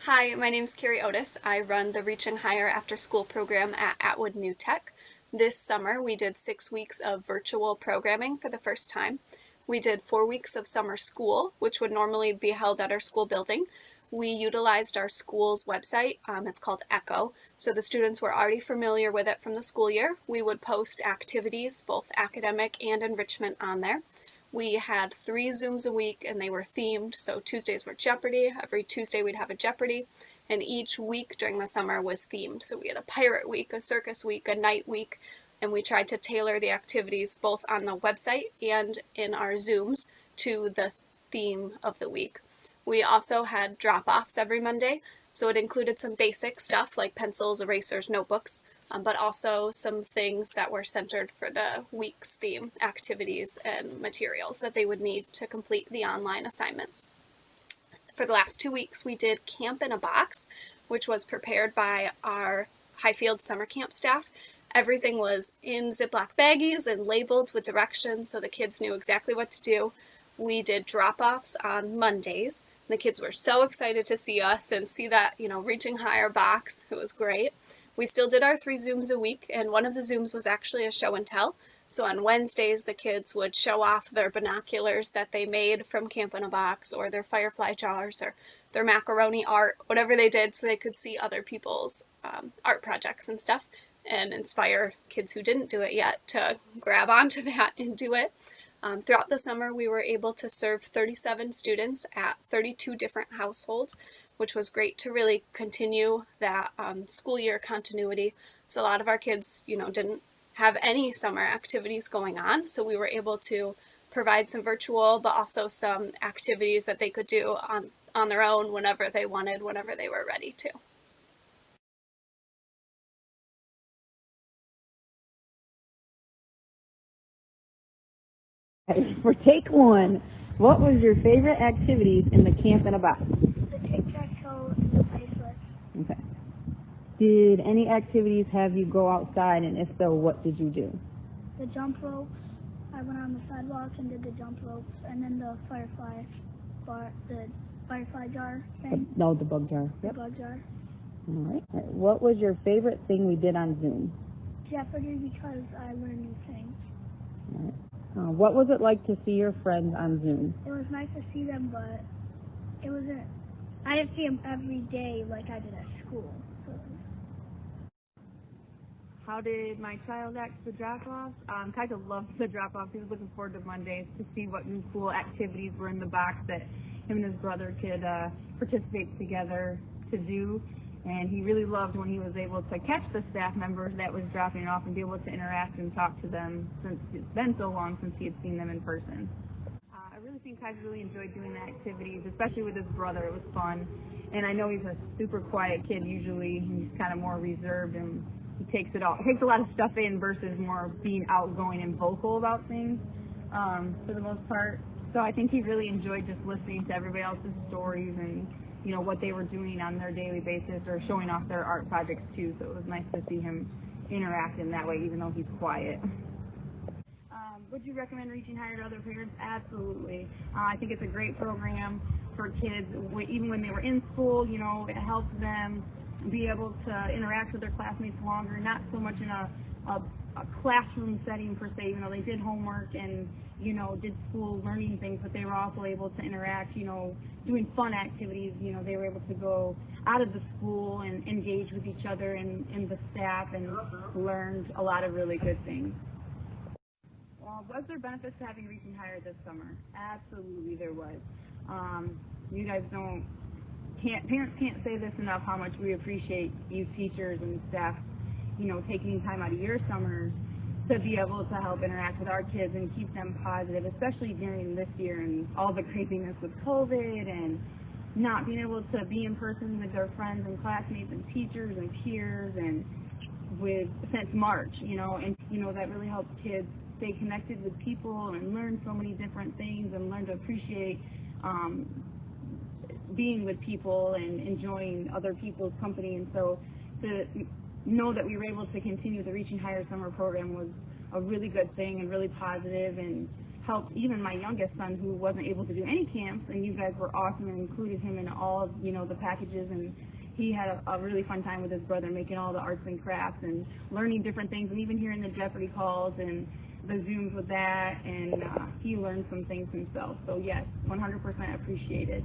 Hi, my name is Carrie Otis. I run the Reaching Higher After School program at Atwood New Tech. This summer we did 6 weeks of virtual programming for the first time. We did 4 weeks of summer school, which would normally be held at our school building. We utilized our school's website. It's called Echo. So the students were already familiar with it from the school year. We would post activities, both academic and enrichment, on there. We had 3 Zooms a week and they were themed. So Tuesdays were Jeopardy. Every Tuesday we'd have a Jeopardy. And each week during the summer was themed. So we had a pirate week, a circus week, a night week, and we tried to tailor the activities both on the website and in our Zooms to the theme of the week. We also had drop-offs every Monday, so it included some basic stuff like pencils, erasers, notebooks, but also some things that were centered for the week's theme, activities and materials that they would need to complete the online assignments. For the last 2 weeks, we did Camp in a Box, which was prepared by our Highfield summer camp staff. Everything was in Ziploc baggies and labeled with directions so the kids knew exactly what to do. We did drop-offs on Mondays. The kids were so excited to see us and see that, Reaching Higher box. It was great. We still did our 3 Zooms a week, and one of the Zooms was actually a show and tell. So on Wednesdays, the kids would show off their binoculars that they made from Camp in a Box, or their firefly jars, or their macaroni art, whatever they did, so they could see other people's art projects and stuff, and inspire kids who didn't do it yet to grab onto that and do it. Throughout the summer, we were able to serve 37 students at 32 different households, which was great to really continue that school year continuity. So a lot of our kids, didn't have any summer activities going on, so we were able to provide some virtual, but also some activities that they could do on their own whenever they wanted, whenever they were ready to. For take one, what was your favorite activities in the Camp in a Box? The tic-tac-toe and the bracelets. Okay. Did any activities have you go outside, and if so, what did you do? The jump ropes. I went on the sidewalk and did the jump ropes, and then the firefly jar thing. No, the bug jar. The bug jar. All right. What was your favorite thing we did on Zoom? Jeopardy, because I learned new things. All right. What was it like to see your friends on Zoom? It was nice to see them, but it wasn't. I didn't see them every day like I did at school. So. How did my child act the drop-offs? Kaika loved the drop-offs. He was looking forward to Mondays to see what new cool activities were in the box that him and his brother could participate together to do. And he really loved when he was able to catch the staff members that was dropping off and be able to interact and talk to them, since it's been so long since he had seen them in person. I really think Kaika really enjoyed doing the activities, especially with his brother. It was fun. And I know he's a super quiet kid usually. He's kind of more reserved, and he takes a lot of stuff in versus more being outgoing and vocal about things for the most part. So I think he really enjoyed just listening to everybody else's stories and what they were doing on their daily basis, or showing off their art projects too. So it was nice to see him interact in that way, even though he's quiet. Would you recommend Reaching Higher to other parents? Absolutely. I think it's a great program for kids, even when they were in school. It helps them be able to interact with their classmates longer, not so much in a classroom setting per se. They did homework and did school learning things, but they were also able to interact, doing fun activities. They were able to go out of the school and engage with each other and the staff, and learned a lot of really good things. Was there benefits to having Reaching Higher this summer? Absolutely there was. You guys parents can't say this enough, how much we appreciate you teachers and staff, taking time out of your summers to be able to help interact with our kids and keep them positive, especially during this year and all the craziness with COVID and not being able to be in person with their friends and classmates and teachers and peers and since March, and that really helps kids stay connected with people and learn so many different things and learn to appreciate being with people and enjoying other people's company. And so to know that we were able to continue the Reaching Higher summer program was a really good thing and really positive, and helped even my youngest son who wasn't able to do any camps, and you guys were awesome and included him in all of, the packages, and he had a really fun time with his brother making all the arts and crafts and learning different things, and even hearing the Jeopardy calls and the Zooms with that, and he learned some things himself. So yes, 100% appreciated.